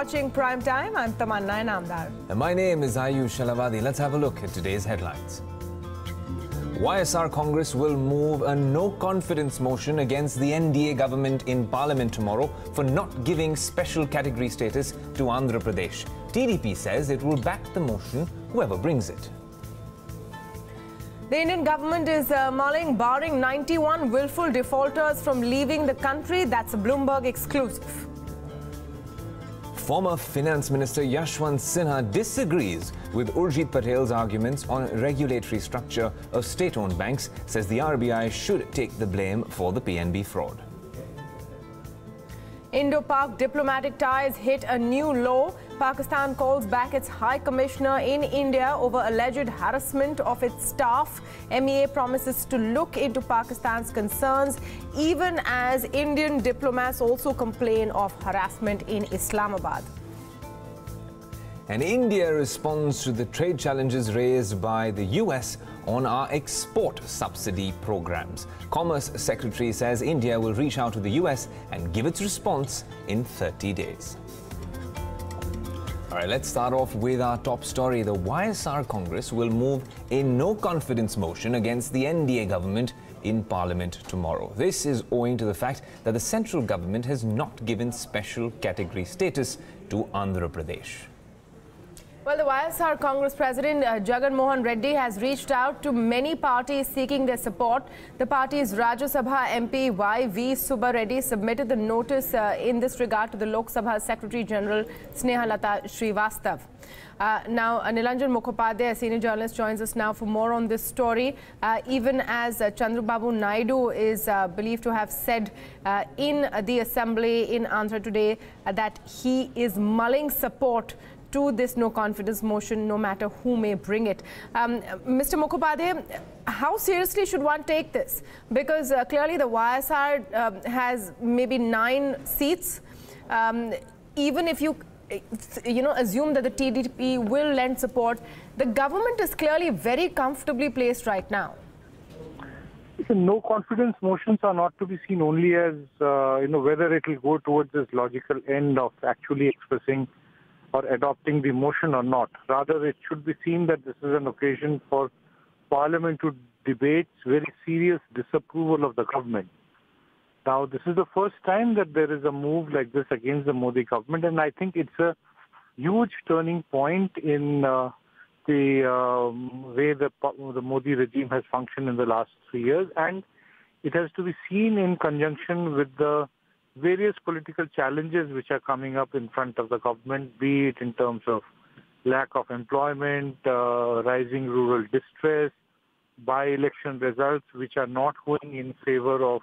watching Primetime. I'm Tamanna Inamdar. And my name is Ayush Shalavadi. Let's have a look at today's headlines. YSR Congress will move a no-confidence motion against the NDA government in Parliament tomorrow for not giving special category status to Andhra Pradesh. TDP says it will back the motion, whoever brings it. The Indian government is mulling barring 91 willful defaulters from leaving the country. That's a Bloomberg Exclusive. Former Finance Minister Yashwant Sinha disagrees with Urjit Patel's arguments on regulatory structure of state-owned banks, says the RBI should take the blame for the PNB fraud. Indo-Pak diplomatic ties hit a new low. Pakistan calls back its High Commissioner in India over alleged harassment of its staff. MEA promises to look into Pakistan's concerns, even as Indian diplomats also complain of harassment in Islamabad. And India responds to the trade challenges raised by the US on our export subsidy programs. Commerce Secretary says India will reach out to the US and give its response in 30 days. All right, let's start off with our top story. The YSR Congress will move a no-confidence motion against the NDA government in Parliament tomorrow. This is owing to the fact that the central government has not given special category status to Andhra Pradesh. Well, the YSR Congress President Jagan Mohan Reddy has reached out to many parties seeking their support. The party's Rajya Sabha MP Y.V. Subba Reddy submitted the notice in this regard to the Lok Sabha Secretary General Snehalata Srivastav. Now, Nilanjan Mukhopadhyay, a senior journalist, joins us now for more on this story. Even as Chandrababu Naidu is believed to have said in the assembly in Andhra today that he is mulling support to this no-confidence motion, no matter who may bring it. Mr. Mukhopadhyay, how seriously should one take this? Because clearly the YSR has maybe 9 seats. Even if you assume that the TDP will lend support, the government is clearly very comfortably placed right now. No-confidence motions are not to be seen only as, whether it will go towards this logical end of actually expressing or adopting the motion or not. Rather, it should be seen that this is an occasion for Parliament to debate very serious disapproval of the government. Now, this is the first time that there is a move like this against the Modi government, and I think it's a huge turning point in the way the Modi regime has functioned in the last 3 years, and it has to be seen in conjunction with the various political challenges which are coming up in front of the government, be it in terms of lack of employment, rising rural distress, by-election results which are not going in favor of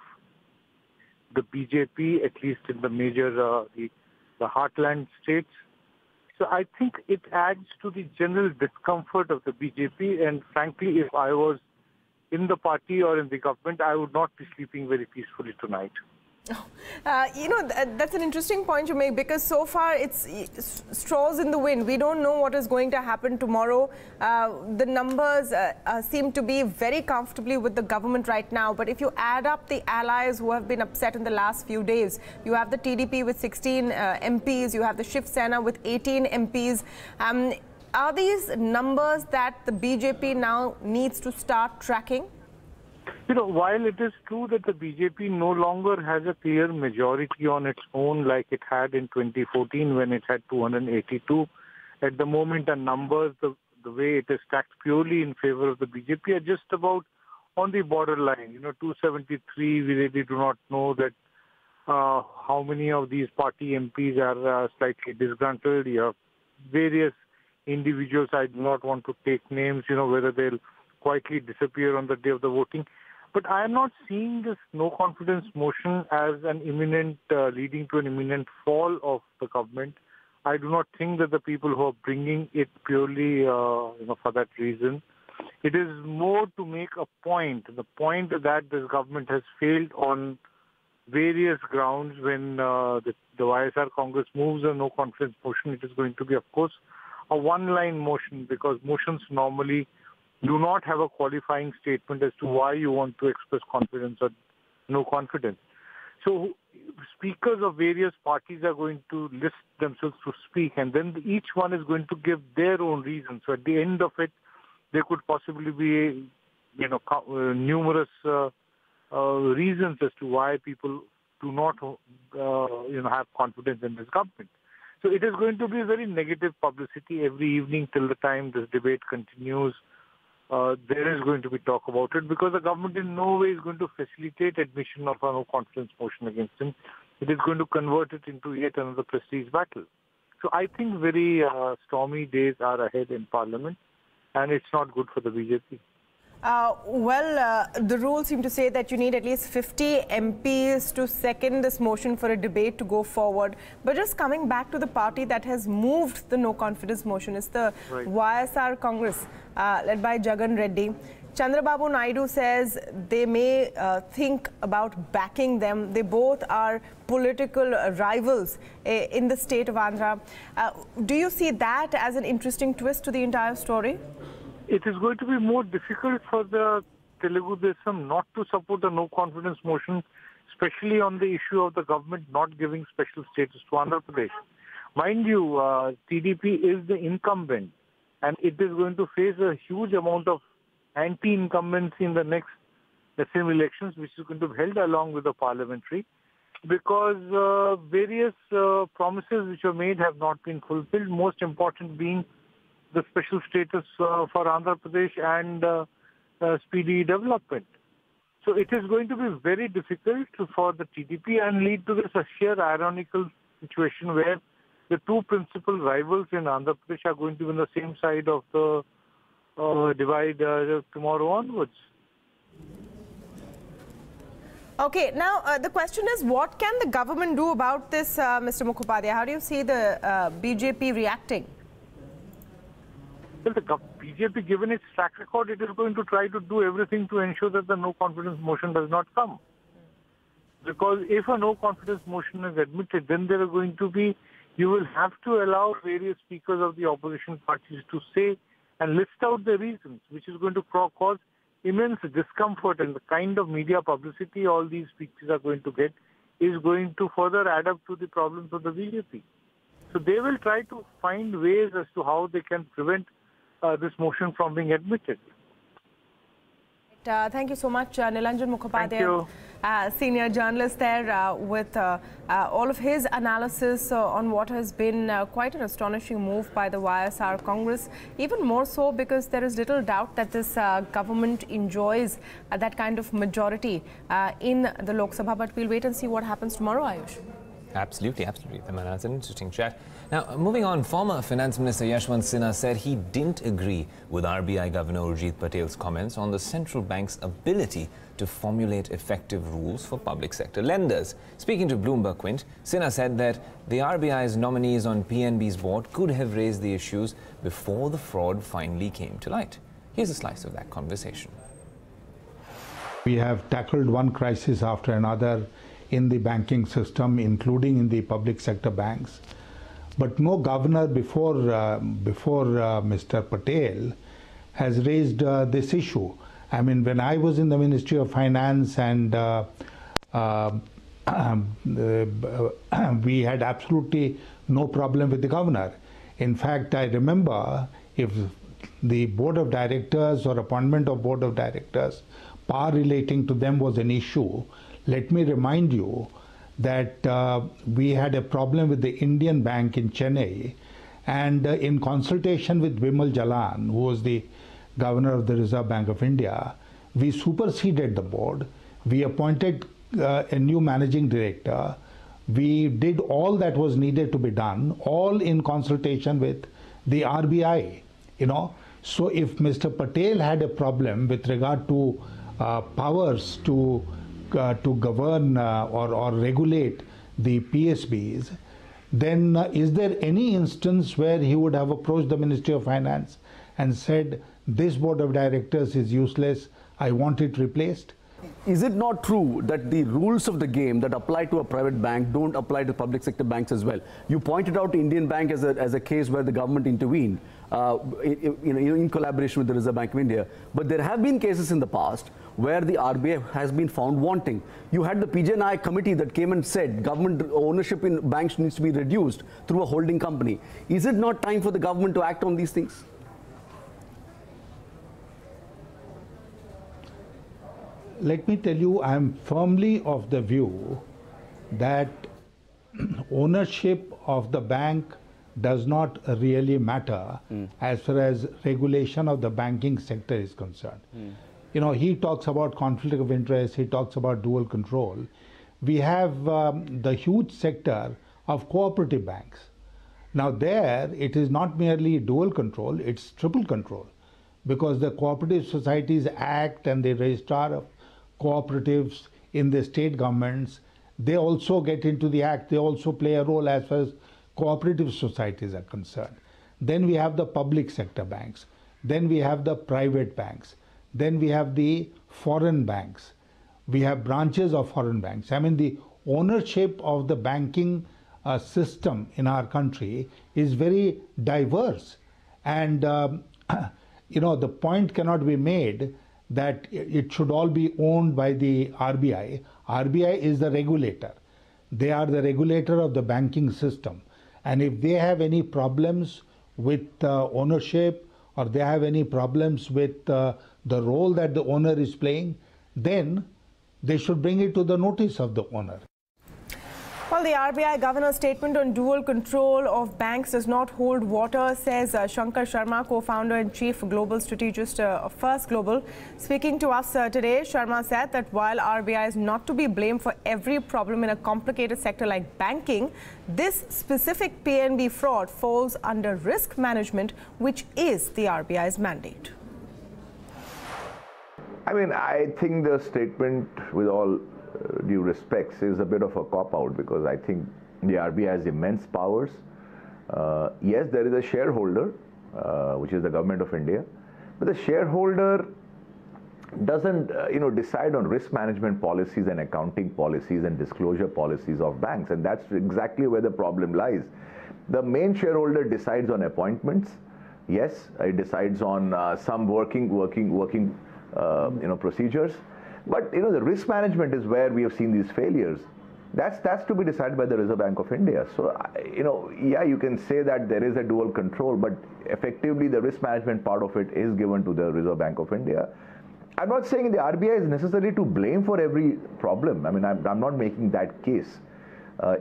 the BJP, at least in the major, the heartland states. So I think it adds to the general discomfort of the BJP, and frankly, if I was in the party or in the government, I would not be sleeping very peacefully tonight. That's an interesting point you make, because so far it's straws in the wind. We don't know what is going to happen tomorrow. The numbers seem to be very comfortably with the government right now. But if you add up the allies who have been upset in the last few days, you have the TDP with 16 MPs, you have the Shiv Sena with 18 MPs. Are these numbers that the BJP now needs to start tracking? While it is true that the BJP no longer has a clear majority on its own like it had in 2014 when it had 282, at the moment the numbers, the way it is stacked purely in favor of the BJP are just about on the borderline. 273, we really do not know that how many of these party MPs are slightly disgruntled. You have various individuals, I do not want to take names, whether they'll quietly disappear on the day of the voting. But I am not seeing this no-confidence motion as an imminent, leading to an imminent fall of the government. I do not think that the people who are bringing it purely, for that reason. It is more to make a point, the point that this government has failed on various grounds. When the YSR Congress moves a no-confidence motion, it is going to be, of course, a one-line motion, because motions normally do not have a qualifying statement as to why you want to express confidence or no confidence. So speakers of various parties are going to list themselves to speak, and then each one is going to give their own reasons. So at the end of it, there could possibly be, numerous reasons as to why people do not, have confidence in this government. So it is going to be very negative publicity every evening till the time this debate continues. There is going to be talk about it because the government in no way is going to facilitate admission of a no confidence motion against him. It is going to convert it into yet another prestige battle. So I think very stormy days are ahead in Parliament, and it's not good for the BJP. The rules seem to say that you need at least 50 MPs to second this motion for a debate to go forward. But just coming back to the party that has moved the no confidence motion, is the YSR Congress led by Jagan Reddy. Chandrababu Naidu says they may think about backing them. They both are political rivals in the state of Andhra. Do you see that as an interesting twist to the entire story? It is going to be more difficult for the Telugu Desam not to support the no confidence motion, especially on the issue of the government not giving special status to Andhra Pradesh. Mind you, TDP is the incumbent, and it is going to face a huge amount of anti-incumbency in the next assembly elections, which is going to be held along with the parliamentary, because various promises which were made have not been fulfilled, most important being the special status for Andhra Pradesh and speedy development. So it is going to be very difficult for the TDP and lead to this sheer ironical situation where the two principal rivals in Andhra Pradesh are going to be on the same side of the divide tomorrow onwards. Okay, now the question is, what can the government do about this, Mr. Mukhopadhyay? How do you see the BJP reacting? Well, the BJP, given its track record, it is going to try to do everything to ensure that the no confidence motion does not come. Because if a no confidence motion is admitted, then there are going to be, you will have to allow various speakers of the opposition parties to say and list out the reasons, which is going to cause immense discomfort, and the kind of media publicity all these speeches are going to get is going to further add up to the problems of the BJP. So they will try to find ways as to how they can prevent this motion from being admitted. Thank you so much, Nilanjan Mukhopadhyay, senior journalist there with all of his analysis on what has been quite an astonishing move by the YSR Congress, even more so because there is little doubt that this government enjoys that kind of majority in the Lok Sabha. But we'll wait and see what happens tomorrow, Ayush. Absolutely, absolutely. That's an interesting chat. Now, moving on, former Finance Minister Yashwant Sinha said he didn't agree with RBI Governor Urjit Patel's comments on the central bank's ability to formulate effective rules for public sector lenders. Speaking to Bloomberg Quint, Sinha said that the RBI's nominees on PNB's board could have raised the issues before the fraud finally came to light. Here's a slice of that conversation. We have tackled one crisis after another in the banking system, including in the public sector banks. But no governor before Mr. Patel has raised this issue. I mean, when I was in the Ministry of Finance and we had absolutely no problem with the governor. In fact, I remember if the board of directors or appointment of board of directors, power relating to them was an issue, let me remind you that we had a problem with the Indian Bank in Chennai, and in consultation with Bimal Jalan, who was the governor of the Reserve Bank of India, we superseded the board. We appointed a new managing director. We did all that was needed to be done, all in consultation with the RBI, So if Mr. Patel had a problem with regard to powers to govern or regulate the PSBs, then is there any instance where he would have approached the Ministry of Finance and said, this board of directors is useless, I want it replaced? is it not true that the rules of the game that apply to a private bank don't apply to public sector banks as well? You pointed out Indian Bank as a case where the government intervened in collaboration with the Reserve Bank of India. But there have been cases in the past where the RBI has been found wanting. You had the PJNI committee that came and said government ownership in banks needs to be reduced through a holding company. Is it not time for the government to act on these things? Let me tell you, I am firmly of the view that ownership of the bank does not really matter as far as regulation of the banking sector is concerned. You know, he talks about conflict of interest, he talks about dual control. We have the huge sector of cooperative banks. Now there, it is not merely dual control, it's triple control, because the Cooperative Societies Act and the Registrar of Cooperatives in the state governments, they also get into the act, they also play a role as far as cooperative societies are concerned. Then we have the public sector banks, then we have the private banks, then we have the foreign banks, we have branches of foreign banks. I mean, the ownership of the banking system in our country is very diverse, and you know, the point cannot be made that it should all be owned by the RBI. RBI is the regulator. They are the regulator of the banking system. And if they have any problems with ownership, or they have any problems with the role that the owner is playing, then they should bring it to the notice of the owner. Well, the RBI governor's statement on dual control of banks does not hold water, says Shankar Sharma, co-founder and chief global strategist of First Global. Speaking to us today, Sharma said that while RBI is not to be blamed for every problem in a complicated sector like banking, this specific PNB fraud falls under risk management, which is the RBI's mandate. I mean, I think the statement, with all due respects, is a bit of a cop-out, because I think the RBI has immense powers. Yes, there is a shareholder, which is the government of India, but the shareholder doesn't decide on risk management policies and accounting policies and disclosure policies of banks, and that's exactly where the problem lies. The main shareholder decides on appointments. Yes, it decides on some working procedures. But the risk management is where we have seen these failures. That's to be decided by the Reserve Bank of India. So yeah, you can say that there is a dual control, but effectively the risk management part of it is given to the Reserve Bank of India. I'm not saying the RBI is necessarily to blame for every problem. I mean, I'm not making that case.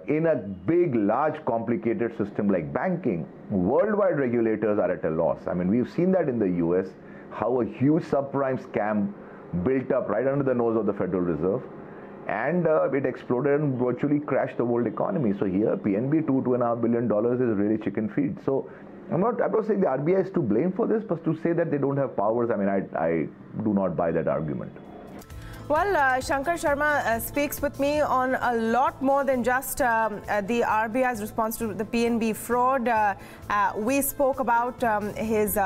In a big, large, complicated system like banking, worldwide regulators are at a loss. I mean, we've seen that in the US, how a huge subprime scam built up right under the nose of the Federal Reserve, and it exploded and virtually crashed the world economy. So here, PNB, $2.5 billion is really chicken feed. So I'm not saying the RBI is to blame for this, but to say that they don't have powers, I mean, I do not buy that argument. Well, Shankar Sharma speaks with me on a lot more than just the RBI's response to the PNB fraud. We spoke about his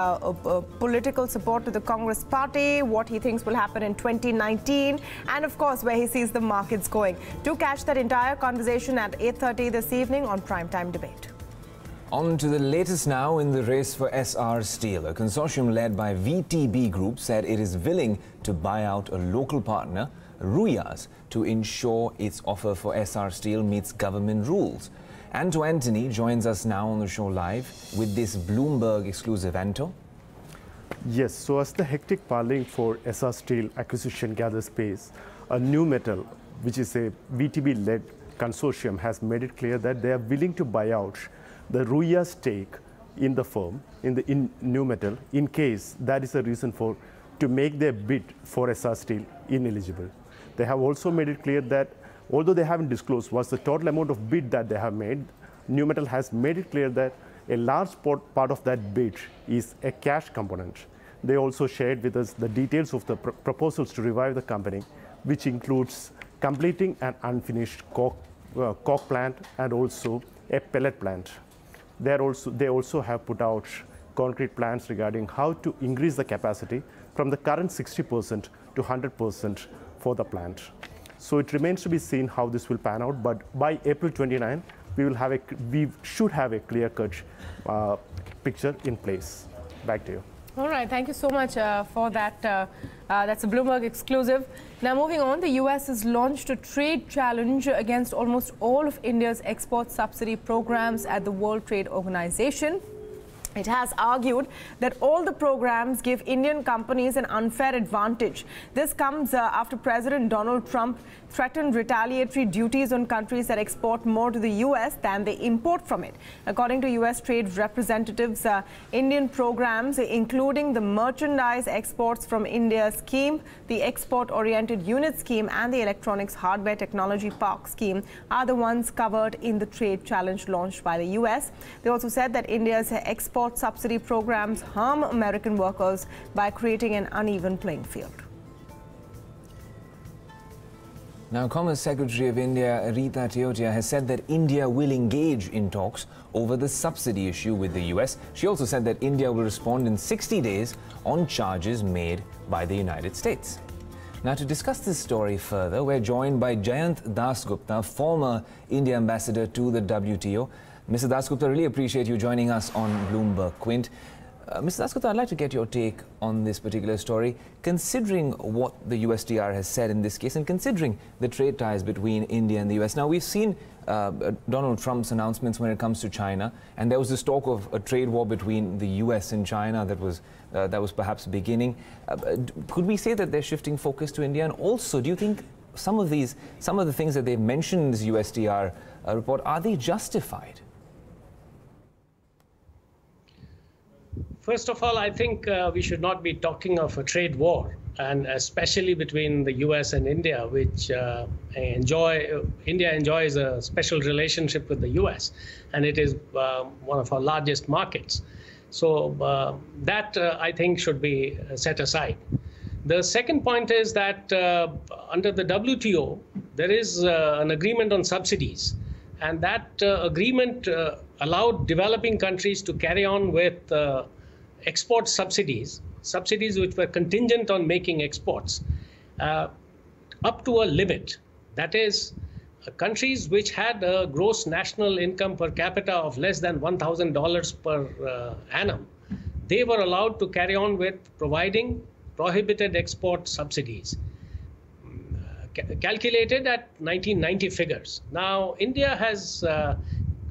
political support to the Congress party, what he thinks will happen in 2019, and of course where he sees the markets going. Do catch that entire conversation at 8:30 this evening on Primetime Debate. On to the latest now in the race for SR Steel. A consortium led by VTB Group said it is willing to buy out a local partner, Ruyas, to ensure its offer for SR Steel meets government rules. Anto Anthony joins us now on the show live with this Bloomberg exclusive. Anto? Yes, so as the hectic parleying for SR Steel acquisition gathers pace, a new metal, which is a VTB-led consortium, has made it clear that they are willing to buy out the Ruya stake in the firm, in New Metal, in case that is a reason to make their bid for SR Steel ineligible. They have also made it clear that, although they haven't disclosed what's the total amount of bid that they have made, New Metal has made it clear that a large part of that bid is a cash component. They also shared with us the details of the proposals to revive the company, which includes completing an unfinished coke plant and also a pellet plant. They also have put out concrete plans regarding how to increase the capacity from the current 60% to 100% for the plant. So it remains to be seen how this will pan out, but by April 29, we should have a clear-cut picture in place. Back to you. All right, thank you so much for that. That's a Bloomberg exclusive. Now moving on, the US has launched a trade challenge against almost all of India's export subsidy programs at the World Trade Organization. It has argued that all the programs give Indian companies an unfair advantage. This comes after President Donald Trump threatened retaliatory duties on countries that export more to the U.S. than they import from it. According to U.S. trade representatives, Indian programs, including the Merchandise Exports from India scheme, the Export-Oriented Unit scheme, and the Electronics Hardware Technology Park scheme, are the ones covered in the trade challenge launched by the U.S. They also said that India's export subsidy programs harm American workers by creating an uneven playing field. Now, Commerce Secretary of India, Rita Teotia, has said that India will engage in talks over the subsidy issue with the US. She also said that India will respond in 60 days on charges made by the United States. Now, to discuss this story further, we're joined by Jayant Dasgupta, former India ambassador to the WTO. Mr. Dasgupta, really appreciate you joining us on Bloomberg Quint. Mr. Dasgupta, I'd like to get your take on this particular story, considering what the USTR has said in this case and considering the trade ties between India and the US. Now, we've seen Donald Trump's announcements when it comes to China, and there was this talk of a trade war between the US and China that was perhaps beginning. Could we say that they're shifting focus to India? And also, do you think some of the things that they've mentioned in this USTR report, are they justified? First of all, I think we should not be talking of a trade war, and especially between the US and India, which India enjoys a special relationship with the US, and it is one of our largest markets. So that, I think, should be set aside. The second point is that under the WTO, there is an agreement on subsidies, and that agreement allowed developing countries to carry on with export subsidies which were contingent on making exports, up to a limit. That is, countries which had a gross national income per capita of less than $1,000 per annum, they were allowed to carry on with providing prohibited export subsidies, calculated at 1990 figures. Now, India has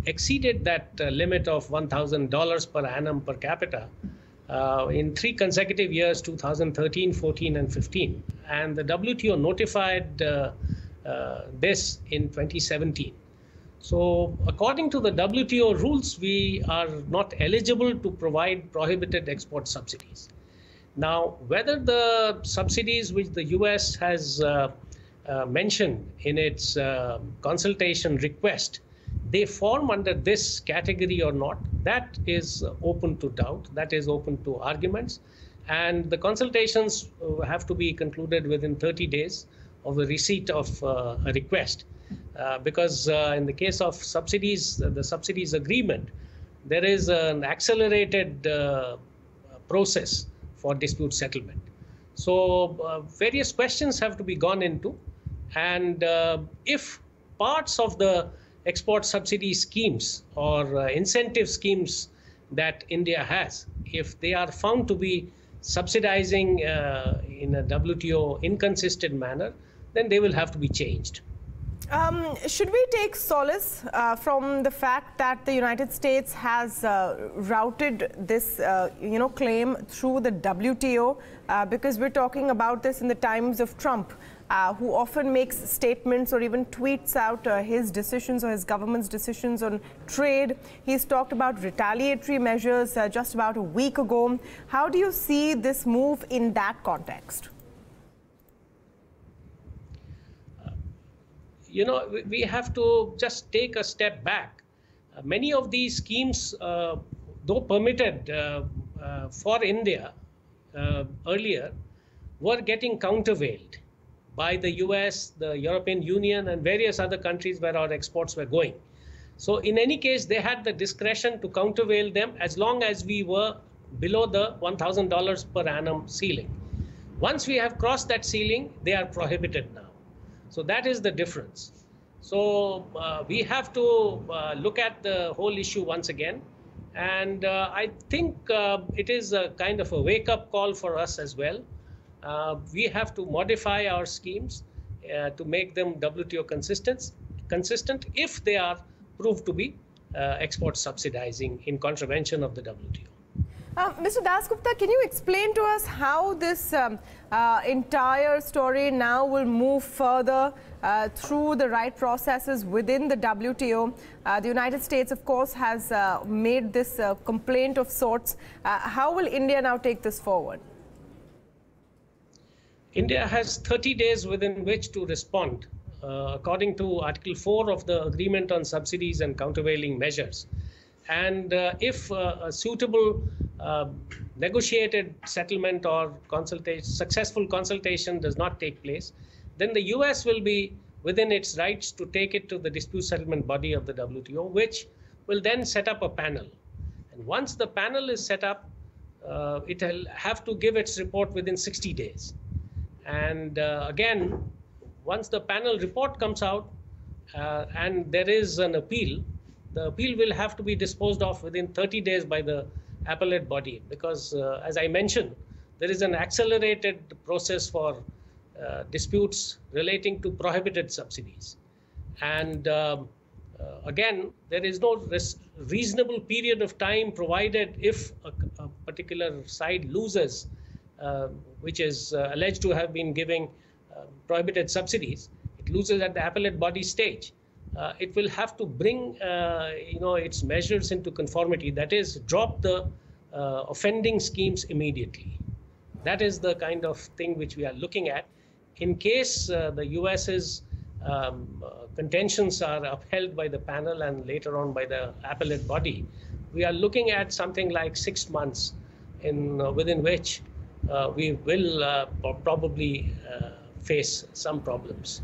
exceeded that limit of $1,000 per annum per capita in 3 consecutive years, 2013, 14, and 15. And the WTO notified this in 2017. So according to the WTO rules, we are not eligible to provide prohibited export subsidies. Now, whether the subsidies which the US has mentioned in its consultation request, they form under this category or not, that is open to doubt, that is open to arguments. And the consultations have to be concluded within 30 days of the receipt of a request. Because in the case of subsidies, the subsidies agreement, there is an accelerated process for dispute settlement. So various questions have to be gone into. And if parts of the export subsidy schemes or incentive schemes that India has, if they are found to be subsidizing in a WTO inconsistent manner, then they will have to be changed. Should we take solace from the fact that the United States has routed this, claim through the WTO? Because we're talking about this in the times of Trump, who often makes statements or even tweets out his decisions or his government's decisions on trade. He's talked about retaliatory measures just about a week ago. How do you see this move in that context? We have to just take a step back. Many of these schemes, though permitted for India earlier, were getting countervailed by the US, the European Union, and various other countries where our exports were going. So in any case, they had the discretion to countervail them as long as we were below the $1,000 per annum ceiling. Once we have crossed that ceiling, they are prohibited now. So that is the difference. So we have to look at the whole issue once again. And I think it is a kind of a wake-up call for us as well. We have to modify our schemes to make them WTO consistent if they are proved to be export subsidizing in contravention of the WTO. Mr. Dasgupta, can you explain to us how this entire story now will move further through the right processes within the WTO? The United States, of course, has made this complaint of sorts. How will India now take this forward? India has 30 days within which to respond, according to Article 4 of the Agreement on Subsidies and Countervailing Measures. And if a suitable negotiated settlement or successful consultation does not take place, then the US will be within its rights to take it to the dispute settlement body of the WTO, which will then set up a panel. And once the panel is set up, it will have to give its report within 60 days. And again, once the panel report comes out and there is an appeal, the appeal will have to be disposed of within 30 days by the appellate body, because as I mentioned, there is an accelerated process for disputes relating to prohibited subsidies. And again, there is no reasonable period of time provided if a particular side loses, which is alleged to have been giving prohibited subsidies. It loses at the appellate body stage. It will have to bring its measures into conformity, that is, drop the offending schemes immediately. That is the kind of thing which we are looking at. In case the US's contentions are upheld by the panel and later on by the appellate body, we are looking at something like 6 months within which we will probably face some problems.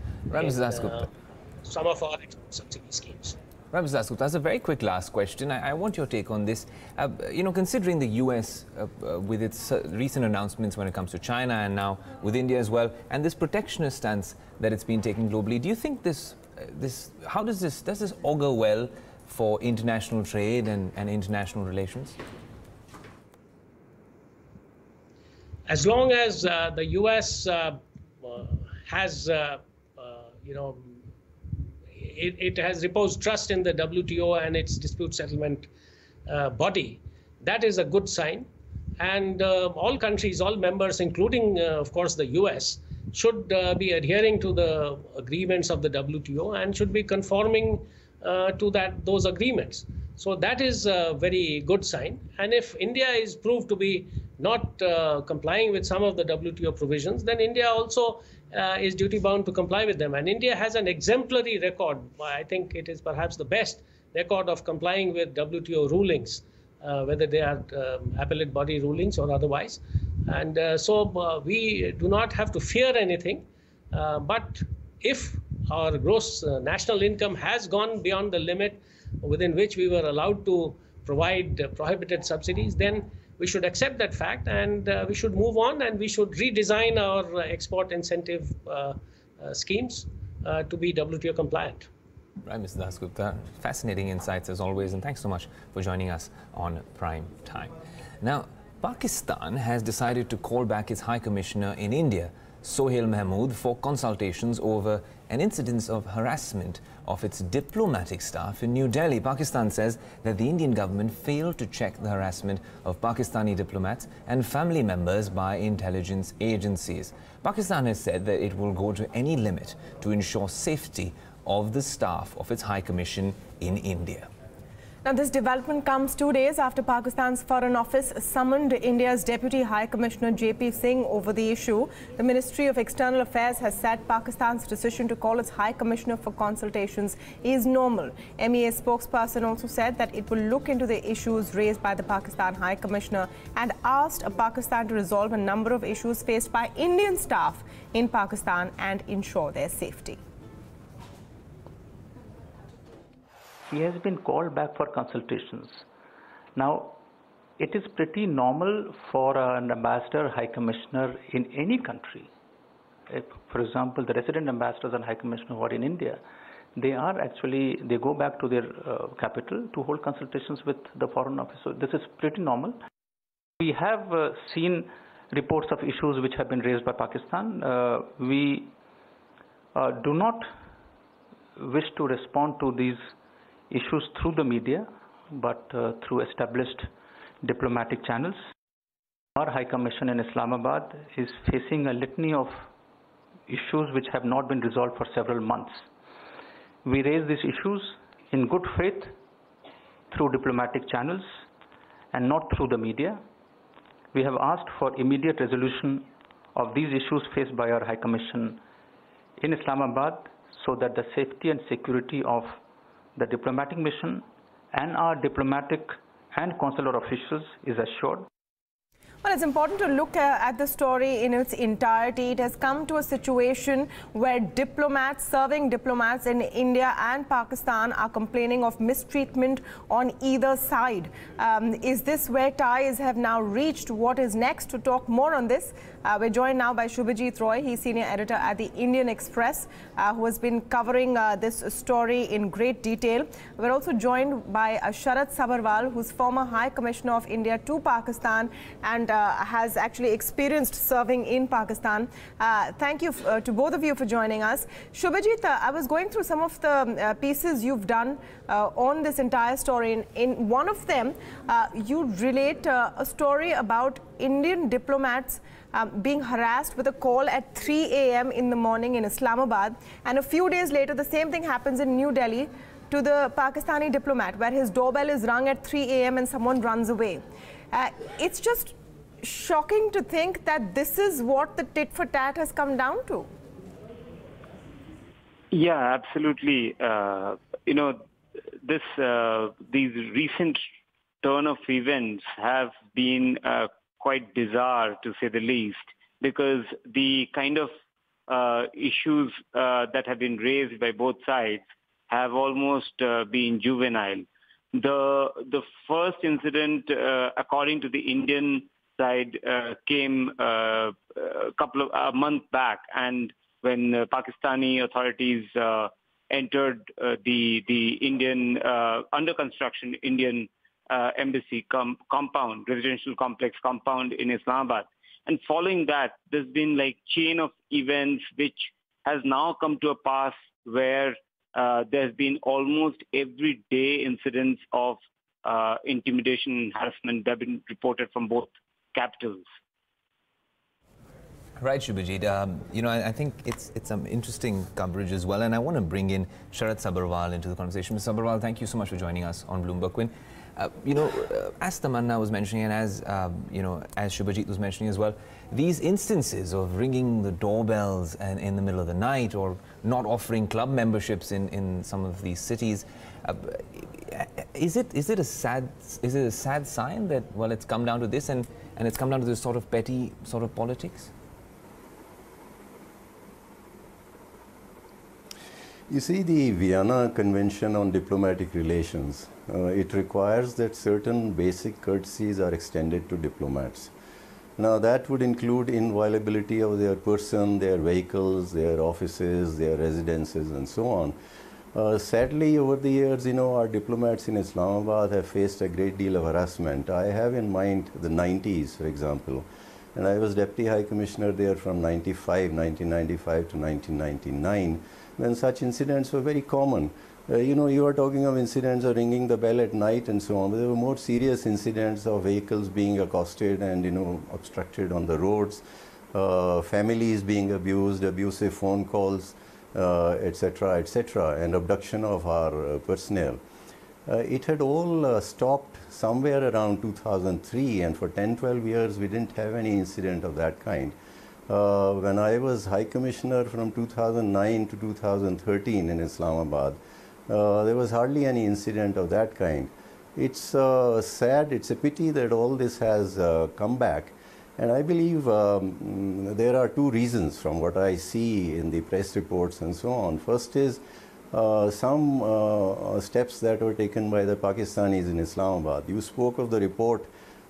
Some of our export subsidy schemes. Mr. Dasgupta, as a very quick last question, I want your take on this. Considering the US with its recent announcements when it comes to China and now with India as well, and this protectionist stance that it's been taking globally, do you think does this augur well for international trade and international relations? As long as the US has, it has reposed trust in the WTO and its dispute settlement body, that is a good sign. And all countries, all members, including, of course, the US, should be adhering to the agreements of the WTO and should be conforming to those agreements. So that is a very good sign. And if India is proved to be not complying with some of the WTO provisions, then India also is duty-bound to comply with them. And India has an exemplary record. I think it is perhaps the best record of complying with WTO rulings, whether they are appellate body rulings or otherwise. And so we do not have to fear anything. But if our gross national income has gone beyond the limit within which we were allowed to provide prohibited subsidies, then we should accept that fact and we should move on and we should redesign our export incentive schemes to be WTO compliant. Right, Mr. Dasgupta, fascinating insights as always, and thanks so much for joining us on Prime Time. Now, Pakistan has decided to call back its High Commissioner in India, Sohail Mahmood, for consultations over an incident of harassment of its diplomatic staff in New Delhi. Pakistan says that the Indian government failed to check the harassment of Pakistani diplomats and family members by intelligence agencies. Pakistan has said that it will go to any limit to ensure safety of the staff of its High Commission in India. Now, this development comes 2 days after Pakistan's Foreign Office summoned India's Deputy High Commissioner JP Singh over the issue. The Ministry of External Affairs has said Pakistan's decision to call its High Commissioner for consultations is normal. MEA spokesperson also said that it will look into the issues raised by the Pakistan High Commissioner and asked Pakistan to resolve a number of issues faced by Indian staff in Pakistan and ensure their safety. He has been called back for consultations. Now, it is pretty normal for an ambassador, high commissioner in any country. If, for example, the resident ambassadors and high commissioner who are in India, they go back to their capital to hold consultations with the foreign office. So this is pretty normal. We have seen reports of issues which have been raised by Pakistan. We do not wish to respond to these issues through the media, but through established diplomatic channels. Our High Commission in Islamabad is facing a litany of issues which have not been resolved for several months. We raise these issues in good faith through diplomatic channels and not through the media. We have asked for immediate resolution of these issues faced by our High Commission in Islamabad so that the safety and security of the diplomatic mission and our diplomatic and consular officials is assured. Well, it's important to look at the story in its entirety. It has come to a situation where serving diplomats in India and Pakistan are complaining of mistreatment on either side. Is this where ties have now reached? What is next? To talk more on this, we're joined now by Shubhajit Roy. He's senior editor at the Indian Express, who has been covering this story in great detail. We're also joined by Sharath Sabharwal, who's former High Commissioner of India to Pakistan and has actually experienced serving in Pakistan. Thank you to both of you for joining us. Shubhajit, I was going through some of the pieces you've done on this entire story. In one of them, you relate a story about Indian diplomats being harassed with a call at 3 a.m. in the morning in Islamabad, and a few days later the same thing happens in New Delhi to the Pakistani diplomat, where his doorbell is rung at 3 a.m. and someone runs away. It's just shocking to think that this is what the tit for tat has come down to. Yeah, absolutely. These recent turn of events have been quite bizarre, to say the least, because the kind of issues that have been raised by both sides have almost been juvenile. The first incident, according to the Indian side, came a month back, and when Pakistani authorities entered the Indian under construction Indian embassy compound, residential complex compound in Islamabad. And following that, there's been like chain of events which has now come to a pass where there's been almost everyday incidents of intimidation and harassment that have been reported from both capitals. Right, Shubhajit. I think it's some interesting coverage as well, and I want to bring in Sharath Sabharwal into the conversation. Mr. Sabharwal, thank you so much for joining us on Bloomberg. Quinn, as Tamanna was mentioning, and as as Shubhajit was mentioning as well, these instances of ringing the doorbells and in the middle of the night, or not offering club memberships in some of these cities, is it a sad sign that, well, it's come down to this, and it's come down to this sort of petty sort of politics? You see, the Vienna Convention on Diplomatic Relations, it requires that certain basic courtesies are extended to diplomats. Now, that would include inviolability of their person, their vehicles, their offices, their residences, and so on. Sadly, over the years, our diplomats in Islamabad have faced a great deal of harassment. I have in mind the 90s, for example, and I was Deputy High Commissioner there from 1995 to 1999. When such incidents were very common. You are talking of incidents of ringing the bell at night and so on, but there were more serious incidents of vehicles being accosted and, obstructed on the roads, families being abused, abusive phone calls, etc., and abduction of our personnel. It had all stopped somewhere around 2003, and for 10-12 years we didn't have any incident of that kind. When I was High Commissioner from 2009 to 2013 in Islamabad, there was hardly any incident of that kind. It's sad, it's a pity that all this has come back. And I believe there are two reasons from what I see in the press reports and so on. First is some steps that were taken by the Pakistanis in Islamabad. You spoke of the report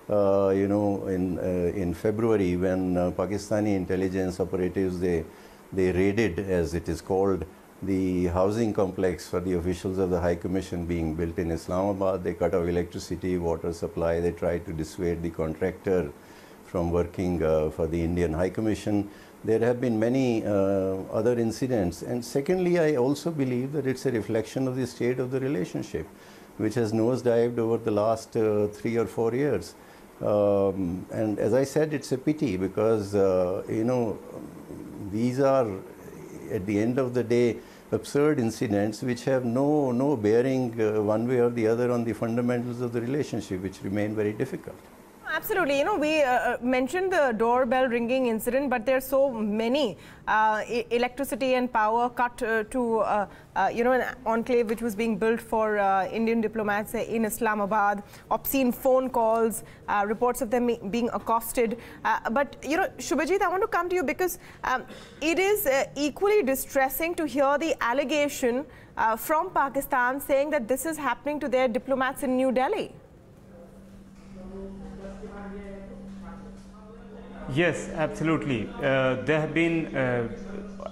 in February when Pakistani intelligence operatives, they raided, as it is called, the housing complex for the officials of the High Commission being built in Islamabad. They cut off electricity, water supply. They tried to dissuade the contractor from working for the Indian High Commission. There have been many other incidents. And secondly, I also believe that it's a reflection of the state of the relationship, which has nosedived over the last 3 or 4 years. And as I said, it's a pity because, these are, at the end of the day, absurd incidents which have no bearing one way or the other on the fundamentals of the relationship, which remain very difficult. Absolutely. We mentioned the doorbell ringing incident, but there are so many electricity and power cut to, an enclave which was being built for Indian diplomats in Islamabad, obscene phone calls, reports of them being accosted. But, Shubhajit, I want to come to you because it is equally distressing to hear the allegation from Pakistan saying that this is happening to their diplomats in New Delhi. Yes, absolutely. There have been,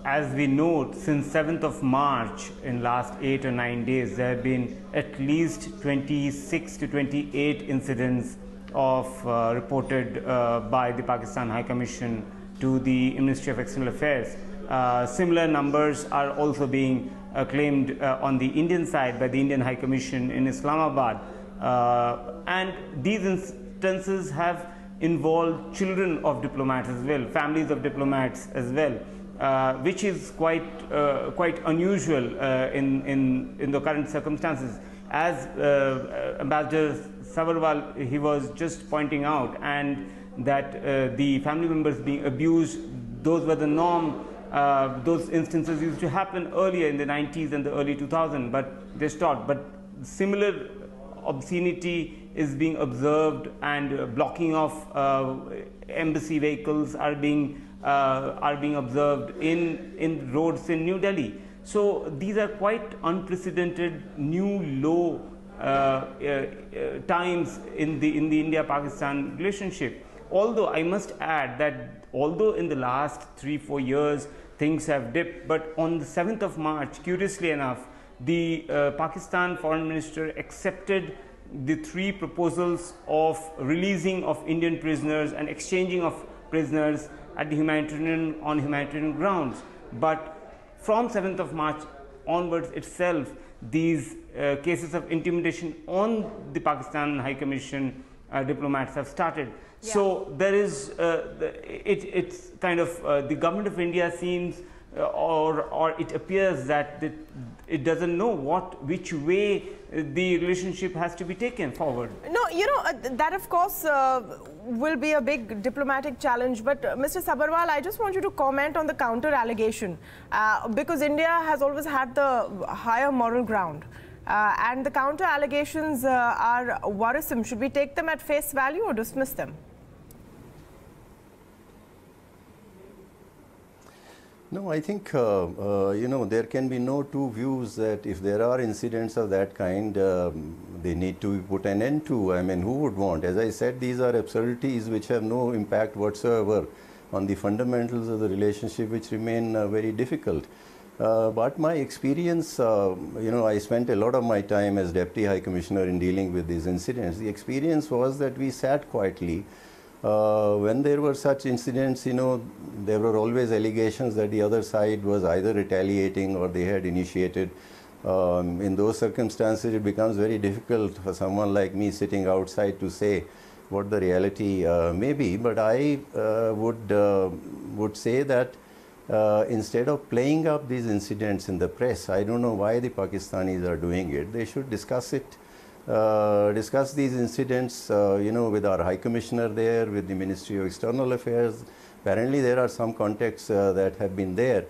as we know, since 7th of March, in last 8 or 9 days, there have been at least 26 to 28 incidents of reported by the Pakistan High Commission to the Ministry of External Affairs. Similar numbers are also being claimed on the Indian side by the Indian High Commission in Islamabad. And these instances have involved children of diplomats as well, families of diplomats as well, which is quite unusual in the current circumstances. As Ambassador Savarwal, he was just pointing out, and that the family members being abused, those were the norm. Those instances used to happen earlier in the 90s and the early 2000s, but they stopped. But similar obscenity is being observed, and blocking of embassy vehicles are being observed in roads in New Delhi. So these are quite unprecedented new low times in the India-Pakistan relationship. Although I must add that although in the last 3-4 years things have dipped, but on the 7th of March, curiously enough, the Pakistan foreign minister accepted the 3 proposals of releasing of Indian prisoners and exchanging of prisoners at the on humanitarian grounds. But from 7th of March onwards itself, these cases of intimidation on the Pakistan High Commission diplomats have started. Yeah. So there is, it's kind of, the government of India seems, or it appears that it doesn't know which way the relationship has to be taken forward. No, that of course will be a big diplomatic challenge. But Mr. Sabarwal, I just want you to comment on the counter allegation because India has always had the higher moral ground. And the counter allegations are worrisome. Should we take them at face value or dismiss them? No, I think, there can be no two views that if there are incidents of that kind, they need to be put an end to. I mean, who would want? As I said, these are absurdities which have no impact whatsoever on the fundamentals of the relationship, which remain very difficult. But my experience, I spent a lot of my time as Deputy High Commissioner in dealing with these incidents. The experience was that we sat quietly. When there were such incidents, there were always allegations that the other side was either retaliating or they had initiated. In those circumstances, it becomes very difficult for someone like me sitting outside to say what the reality may be. But I would say that instead of playing up these incidents in the press, I don't know why the Pakistanis are doing it. They should discuss it. Discuss these incidents, with our High Commissioner there, with the Ministry of External Affairs. Apparently, there are some contacts that have been there,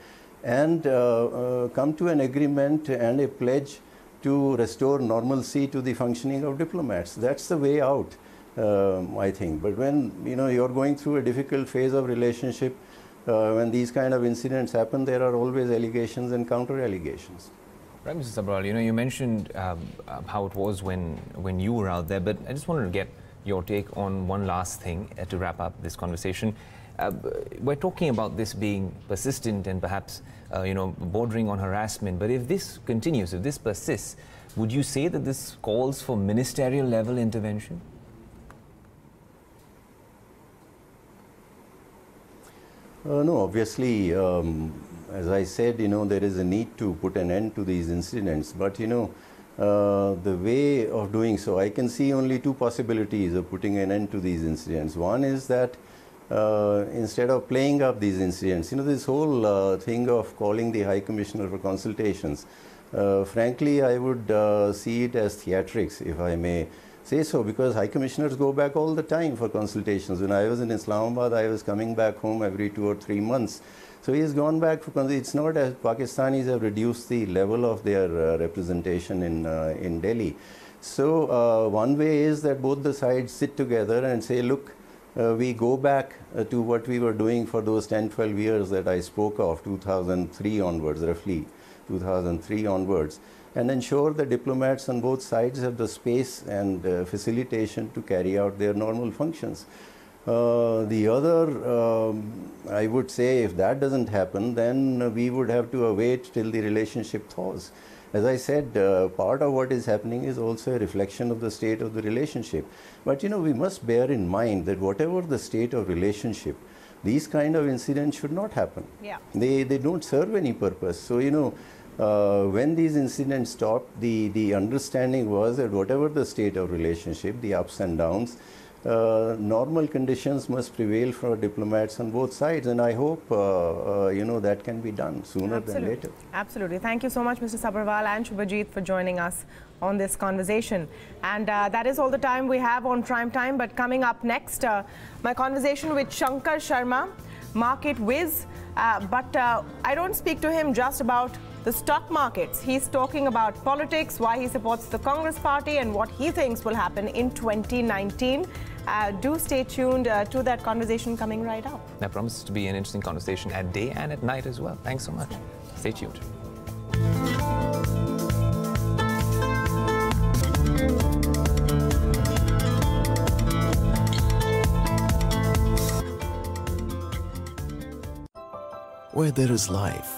and come to an agreement and a pledge to restore normalcy to the functioning of diplomats. That's the way out, I think. But when you're going through a difficult phase of relationship, when these kind of incidents happen, there are always allegations and counter allegations. Right, Mr. Sabarwal, you mentioned how it was when you were out there, but I just wanted to get your take on one last thing to wrap up this conversation. We're talking about this being persistent and perhaps, bordering on harassment. But if this continues, if this persists, would you say that this calls for ministerial level intervention? No, obviously, as I said, there is a need to put an end to these incidents. But, the way of doing so, I can see only two possibilities of putting an end to these incidents. One is that instead of playing up these incidents, this whole thing of calling the High Commissioner for consultations, frankly, I would see it as theatrics, if I may say so, because High Commissioners go back all the time for consultations. When I was in Islamabad, I was coming back home every 2 or 3 months. So he has gone back for consultations. It's not as Pakistanis have reduced the level of their representation in Delhi. So one way is that both the sides sit together and say, look, we go back to what we were doing for those 10, 12 years that I spoke of, 2003 onwards, roughly 2003 onwards, and ensure the diplomats on both sides have the space and facilitation to carry out their normal functions. The other, I would say, if that doesn't happen, then we would have to await till the relationship thaws. As I said, part of what is happening is also a reflection of the state of the relationship. But we must bear in mind that whatever the state of relationship, these kind of incidents should not happen. Yeah. They don't serve any purpose. So, when these incidents stopped, the understanding was that whatever the state of relationship, the ups and downs, normal conditions must prevail for diplomats on both sides, and I hope that can be done sooner than later. Absolutely. Thank you so much, Mr. Sabharwal and Shubhajit, for joining us on this conversation. And that is all the time we have on Prime Time. But coming up next, my conversation with Shankar Sharma, market whiz. But I don't speak to him just about the stock markets. He's talking about politics, why he supports the Congress party, and what he thinks will happen in 2019. Do stay tuned to that conversation coming right up. That promises to be an interesting conversation at day and at night as well. Thanks so much. Stay tuned. Where there is life,